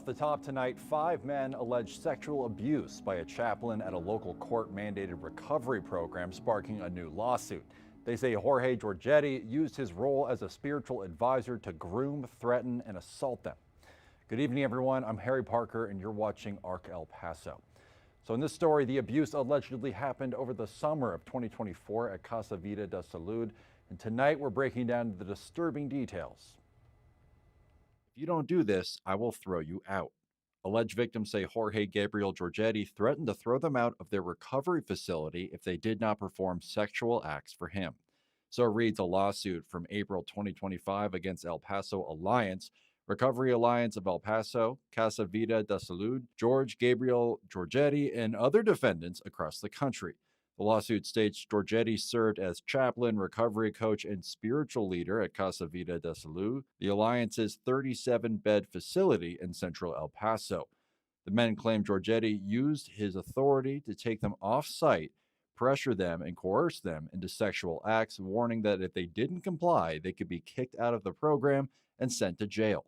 Off the top tonight, 5 men alleged sexual abuse by a chaplain at a local court-mandated recovery program, sparking a new lawsuit. They say Jorge Georgetti used his role as a spiritual advisor to groom, threaten, and assault them. Good evening, everyone. I'm Harry Parker, and you're watching ARC El Paso. So in this story, the abuse allegedly happened over the summer of 2024 at Casa Vida de Salud. And tonight, we're breaking down the disturbing details. If you don't do this, I will throw you out. Alleged victims say Jorge Gabriel Georgetti threatened to throw them out of their recovery facility if they did not perform sexual acts for him. So reads a lawsuit from April 2025 against El Paso Alliance, Recovery Alliance of El Paso, Casa Vida de Salud, George Gabriel Georgetti, and other defendants across the country. The lawsuit states Georgetti served as chaplain, recovery coach, and spiritual leader at Casa Vida de Salud, the Alliance's 37-bed facility in central El Paso. The men claim Georgetti used his authority to take them off-site, pressure them, and coerce them into sexual acts, warning that if they didn't comply, they could be kicked out of the program and sent to jail.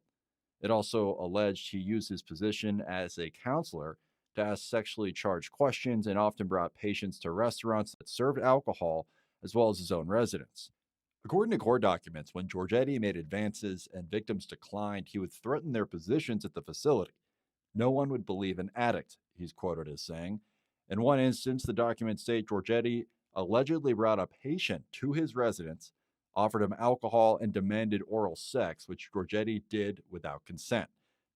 It also alleged he used his position as a counselor to ask sexually charged questions and often brought patients to restaurants that served alcohol, as well as his own residence. According to court documents, when Georgetti made advances and victims declined, he would threaten their positions at the facility. No one would believe an addict, he's quoted as saying. In one instance, the documents state Georgetti allegedly brought a patient to his residence, offered him alcohol, and demanded oral sex, which Georgetti did without consent.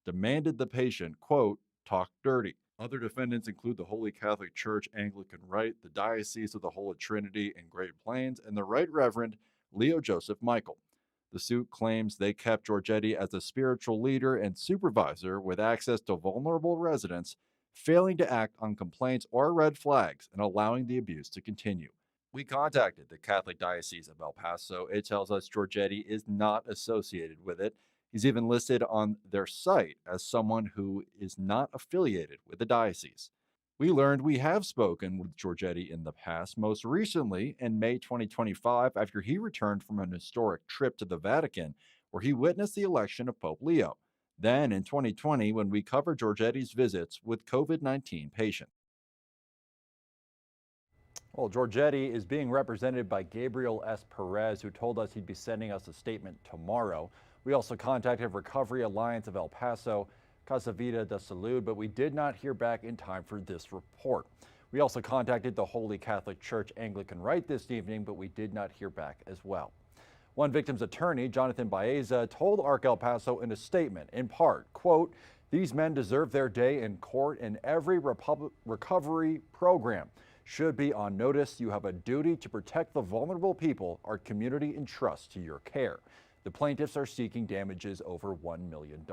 Demanded the patient, quote, talk dirty. Other defendants include the Holy Catholic Church Anglican Rite, the Diocese of the Holy Trinity in Great Plains, and the Right Reverend Leo Joseph Michael. The suit claims they kept Georgetti as a spiritual leader and supervisor with access to vulnerable residents, failing to act on complaints or red flags and allowing the abuse to continue. We contacted the Catholic Diocese of El Paso. It tells us Georgetti is not associated with it. He's even listed on their site as someone who is not affiliated with the diocese. We learned we have spoken with Georgetti in the past, most recently in May 2025 after he returned from an historic trip to the Vatican where he witnessed the election of Pope Leo. Then in 2020 when we covered Georgetti's visits with COVID-19 patients. Well, Georgetti is being represented by Gabriel S. Perez, who told us he'd be sending us a statement tomorrow. We also contacted Recovery Alliance of El Paso, Casa Vida de Salud, but we did not hear back in time for this report. We also contacted the Holy Catholic Church Anglican Rite this evening, but we did not hear back as well. One victim's attorney, Jonathan Baeza, told ARC El Paso in a statement, in part, quote, these men deserve their day in court, and every recovery program should be on notice. You have a duty to protect the vulnerable people our community entrusts to your care. The plaintiffs are seeking damages over $1 million.